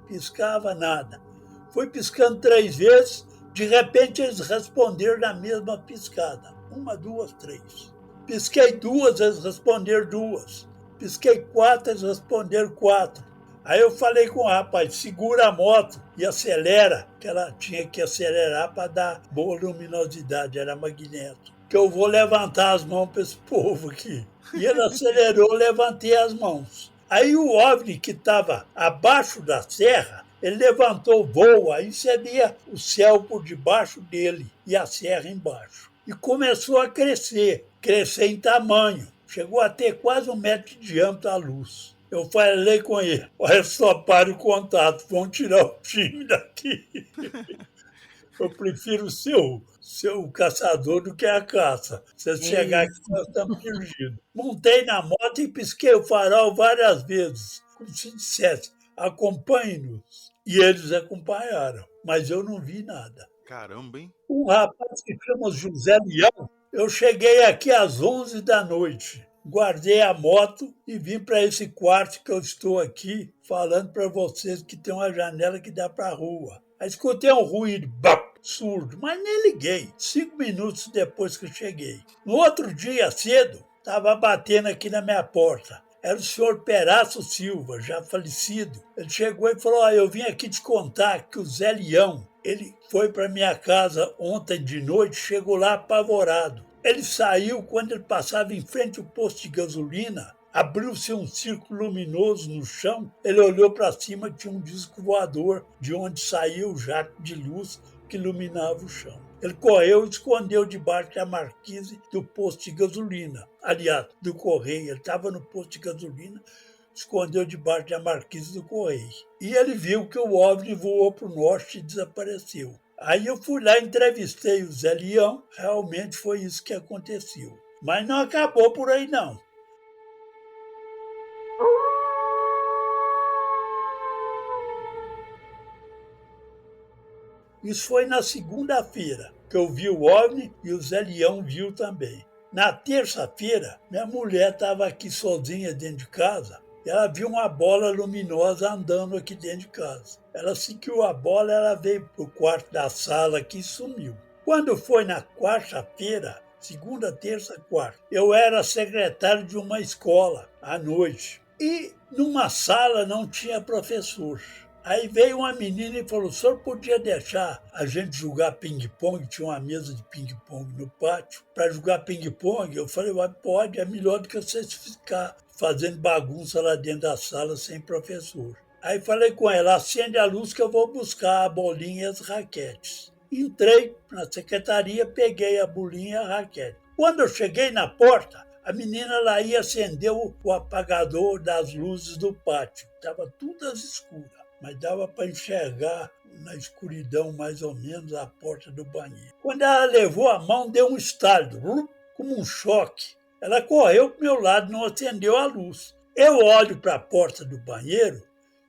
Piscava, nada. Fui piscando 3 vezes, de repente eles responderam na mesma piscada. 1, 2, 3. Pisquei 2, eles responderam 2. Pisquei 4, eles responderam 4. Aí eu falei com o rapaz, segura a moto e acelera, que ela tinha que acelerar para dar boa luminosidade, era magneto. Que eu vou levantar as mãos para esse povo aqui. E ele acelerou, levantei as mãos. Aí o OVNI que estava abaixo da serra, ele levantou o voo, aí você via o céu por debaixo dele e a serra embaixo. e começou a crescer em tamanho. Chegou a ter quase 1 metro de diâmetro a luz. Eu falei com ele, olha só, para o contato, vão tirar o time daqui. Eu prefiro ser o caçador do que a caça. Se você chegar aqui, nós estamos perdidos. Montei na moto e pisquei o farol várias vezes, como se dissesse, acompanhe-nos. E eles acompanharam, mas eu não vi nada. Caramba, hein? Um rapaz que chama José Leão, eu cheguei aqui às 11 da noite. Guardei a moto e vim para esse quarto que eu estou aqui, falando para vocês que tem uma janela que dá para a rua. Aí escutei um ruído, surdo, mas nem liguei. 5 minutos depois que eu cheguei. No outro dia, cedo, estava batendo aqui na minha porta. Era o senhor Perácio Silva, já falecido. Ele chegou e falou, eu vim aqui te contar que o Zé Leão, ele foi para minha casa ontem de noite, chegou lá apavorado. Ele saiu quando ele passava em frente ao posto de gasolina, abriu-se um círculo luminoso no chão, ele olhou para cima e tinha um disco voador de onde saía o jato de luz que iluminava o chão. Ele correu e escondeu debaixo da marquise do posto de gasolina. Aliás, do correio. Ele estava no posto de gasolina, escondeu debaixo da marquise do correio. E ele viu que o OVNI voou para o norte e desapareceu. Aí eu fui lá e entrevistei o Zé Leão. Realmente foi isso que aconteceu. Mas não acabou por aí, não. Isso foi na segunda-feira, que eu vi o OVNI e o Zé Leão viu também. Na terça-feira, minha mulher estava aqui sozinha dentro de casa e ela viu uma bola luminosa andando aqui dentro de casa. Ela seguiu a bola, ela veio para o quarto da sala aqui e sumiu. Quando foi na quarta-feira, segunda, terça, quarta, eu era secretário de uma escola à noite e numa sala não tinha professor. Aí veio uma menina e falou, o senhor podia deixar a gente jogar ping-pong? Tinha uma mesa de ping-pong no pátio. Para jogar ping-pong, eu falei, pode, é melhor do que vocês ficar fazendo bagunça lá dentro da sala sem professor. Aí falei com ela, acende a luz que eu vou buscar a bolinha e as raquetes. Entrei na secretaria, peguei a bolinha e a raquete. Quando eu cheguei na porta, a menina lá ia acender o apagador das luzes do pátio. Estava tudo às escuras. Mas dava para enxergar na escuridão, mais ou menos, a porta do banheiro. Quando ela levou a mão, deu um estalo, como um choque. Ela correu para o meu lado, não acendeu a luz. Eu olho para a porta do banheiro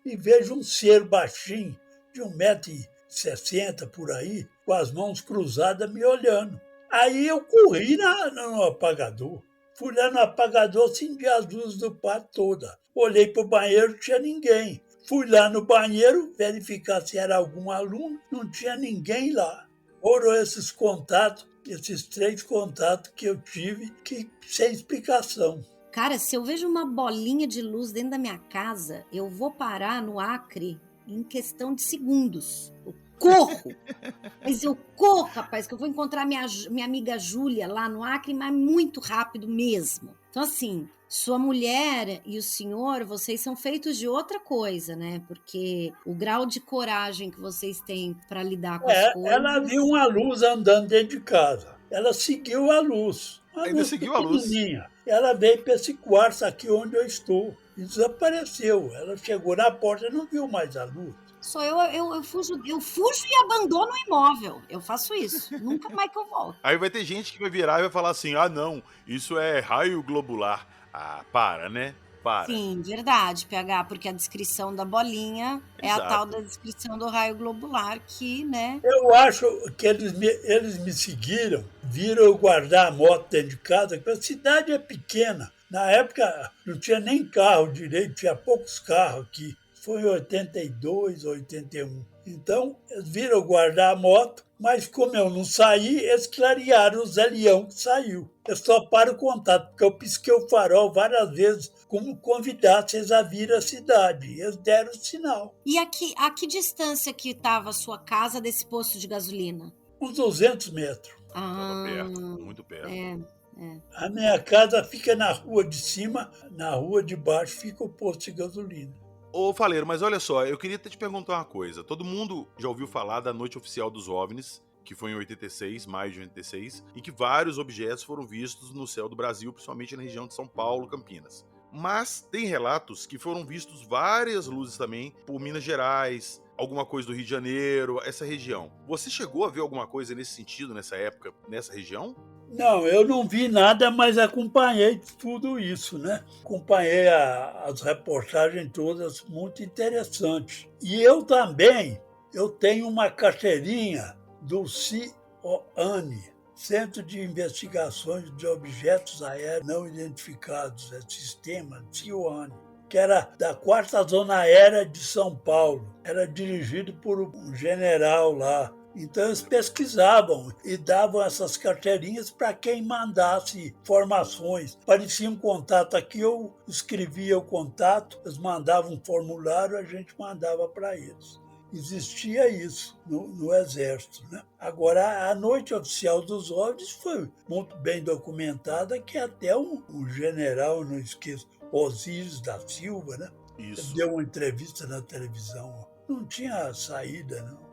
e vejo um ser baixinho, de 1,60 m por aí, com as mãos cruzadas, me olhando. Aí eu corri no apagador. Fui lá no apagador, acendi as luzes do pátio toda. Olhei para o banheiro, não tinha ninguém. Fui lá no banheiro verificar se era algum aluno, não tinha ninguém lá. Foram esses contatos, esses 3 contatos que eu tive, que sem explicação. Cara, se eu vejo uma bolinha de luz dentro da minha casa, eu vou parar no Acre em questão de segundos. Eu corro! Mas eu corro, rapaz, que eu vou encontrar minha amiga Júlia lá no Acre, mas muito rápido mesmo. Então, assim, sua mulher e o senhor, vocês são feitos de outra coisa, né? Porque o grau de coragem que vocês têm para lidar com as coisas... Ela viu uma luz andando dentro de casa. Ela seguiu a luz. Ainda seguiu a luz. Ela veio para esse quarto aqui onde eu estou e desapareceu. Ela chegou na porta e não viu mais a luz. Eu fujo e abandono o imóvel. Eu faço isso. Nunca mais que eu volto. Aí vai ter gente que vai virar e vai falar assim, não, isso é raio globular. Ah, para, né? Para. Sim, verdade, PH, porque a descrição da bolinha é a tal da descrição do raio globular que, né? Eu acho que eles me seguiram, viram eu guardar a moto dentro de casa, porque a cidade é pequena. Na época não tinha nem carro direito, tinha poucos carros aqui. Foi em 82, 81. Então, eles viram eu guardar a moto, mas como eu não saí, eles clarearam o Zé Leão que saiu. Eu só paro o contato, porque eu pisquei o farol várias vezes, como convidar vocês a vir à cidade. E eles deram o sinal. E a que distância que estava a sua casa desse posto de gasolina? Uns 200 metros. Tava perto, muito perto. A minha casa fica na rua de cima, na rua de baixo fica o posto de gasolina. Ô, Faleiro, mas olha só, eu queria te perguntar uma coisa. Todo mundo já ouviu falar da Noite Oficial dos OVNIs, que foi em 86, maio de 86, em que vários objetos foram vistos no céu do Brasil, principalmente na região de São Paulo, Campinas. Mas tem relatos que foram vistos várias luzes também por Minas Gerais, alguma coisa do Rio de Janeiro, essa região. Você chegou a ver alguma coisa nesse sentido, nessa época, nessa região? Não, eu não vi nada, mas acompanhei tudo isso, né? Acompanhei as reportagens todas, muito interessantes. E eu também, eu tenho uma carteirinha do CIOANI, Centro de Investigações de Objetos Aéreos Não Identificados, é sistema CIOANI, que era da 4ª Zona Aérea de São Paulo. Era dirigido por um general lá. Então eles pesquisavam e davam essas carteirinhas para quem mandasse informações. Parecia um contato aqui, eu escrevia o contato, eles mandavam um formulário, a gente mandava para eles. Existia isso no Exército, né? Agora, a noite oficial dos OVNIs foi muito bem documentada, que até um general, não esqueço, Osíris da Silva, né? Isso. Ele deu uma entrevista na televisão. Não tinha saída, não.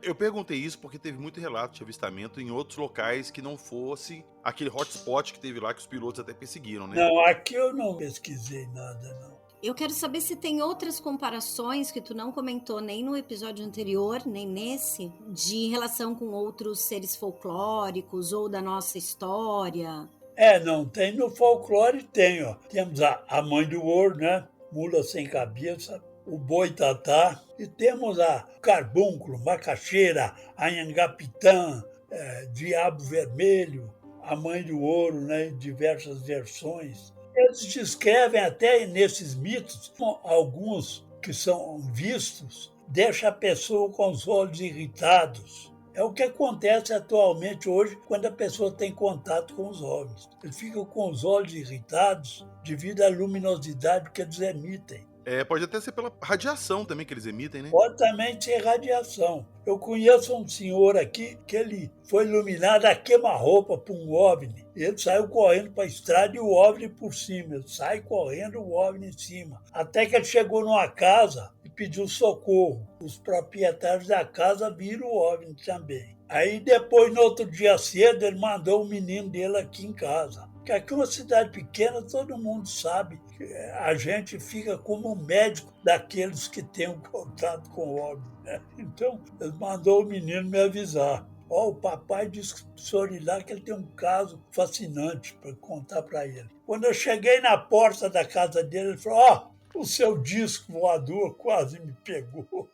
Eu perguntei isso porque teve muito relato de avistamento em outros locais que não fosse aquele hotspot que teve lá que os pilotos até perseguiram, né? Não, aqui eu não pesquisei nada, não. Eu quero saber se tem outras comparações que tu não comentou nem no episódio anterior, nem nesse, de relação com outros seres folclóricos ou da nossa história. Não, tem no folclore, tem, ó. Temos a mãe do ouro, né? Mula sem cabeça, o boitatá, e temos a carbúnculo, macaxeira, anhangapitã, diabo vermelho, a mãe do ouro, né? Em diversas versões. Eles descrevem até nesses mitos, alguns que são vistos, deixa a pessoa com os olhos irritados. É o que acontece atualmente hoje quando a pessoa tem contato com os OVNIs. Ele fica com os olhos irritados devido à luminosidade que eles emitem. Pode até ser pela radiação também que eles emitem, né? Pode também ser radiação. Eu conheço um senhor aqui que ele foi iluminado a queima-roupa por um OVNI. Ele saiu correndo para a estrada e o OVNI por cima. Ele sai correndo, o OVNI em cima. Até que ele chegou numa casa e pediu socorro. Os proprietários da casa viram o OVNI também. Aí depois, no outro dia cedo, ele mandou o menino dele aqui em casa. Porque aqui é uma cidade pequena, todo mundo sabe que a gente fica como médico daqueles que têm um contato com o OVNI, né? Então, ele mandou o menino me avisar. O papai disse para o senhor ir lá que ele tem um caso fascinante para contar para ele. Quando eu cheguei na porta da casa dele, ele falou, o seu disco voador quase me pegou.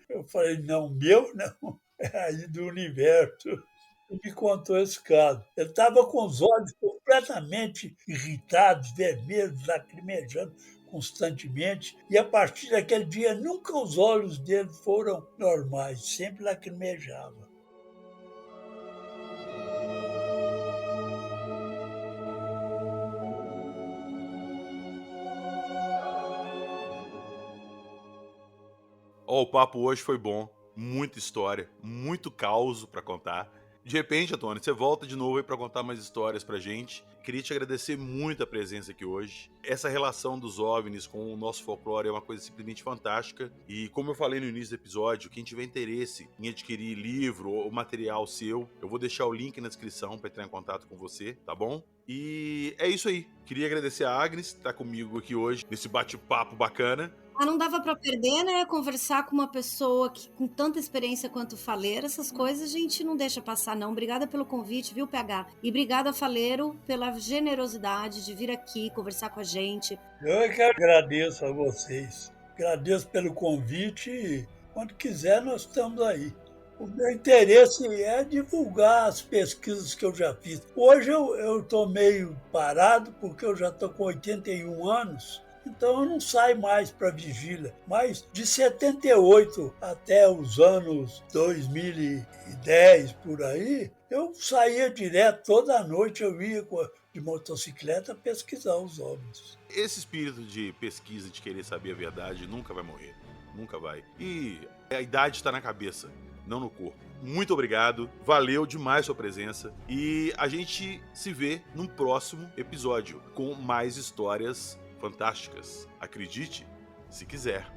Eu falei, não, meu não, é aí do universo. Ele me contou esse caso. Ele estava com os olhos completamente irritados, vermelhos, lacrimejando constantemente. E a partir daquele dia, nunca os olhos dele foram normais, sempre lacrimejava. O papo hoje foi bom. Muita história, muito caos para contar. De repente, Antônio, você volta de novo aí para contar mais histórias pra gente. Queria te agradecer muito a presença aqui hoje. Essa relação dos OVNIs com o nosso folclore é uma coisa simplesmente fantástica. E como eu falei no início do episódio, quem tiver interesse em adquirir livro ou material seu, eu vou deixar o link na descrição para entrar em contato com você, tá bom? E é isso aí. Queria agradecer a Agnes, que tá comigo aqui hoje, nesse bate-papo bacana. Não dava para perder, né? Conversar com uma pessoa que com tanta experiência quanto o Faleiro, essas coisas a gente não deixa passar, não. Obrigada pelo convite, viu, PH? E obrigada, Faleiro, pela generosidade de vir aqui conversar com a gente. Eu é que agradeço a vocês. Agradeço pelo convite e quando quiser nós estamos aí. O meu interesse é divulgar as pesquisas que eu já fiz. Hoje eu estou meio parado porque eu já estou com 81 anos. Então eu não saio mais para vigília. Mas de 78 até os anos 2010, por aí, eu saía direto, toda noite eu ia de motocicleta pesquisar os OVNIs. Esse espírito de pesquisa, de querer saber a verdade, nunca vai morrer. Nunca vai. E a idade está na cabeça, não no corpo. Muito obrigado, valeu demais sua presença. E a gente se vê num próximo episódio com mais histórias fantásticas. Acredite, se quiser.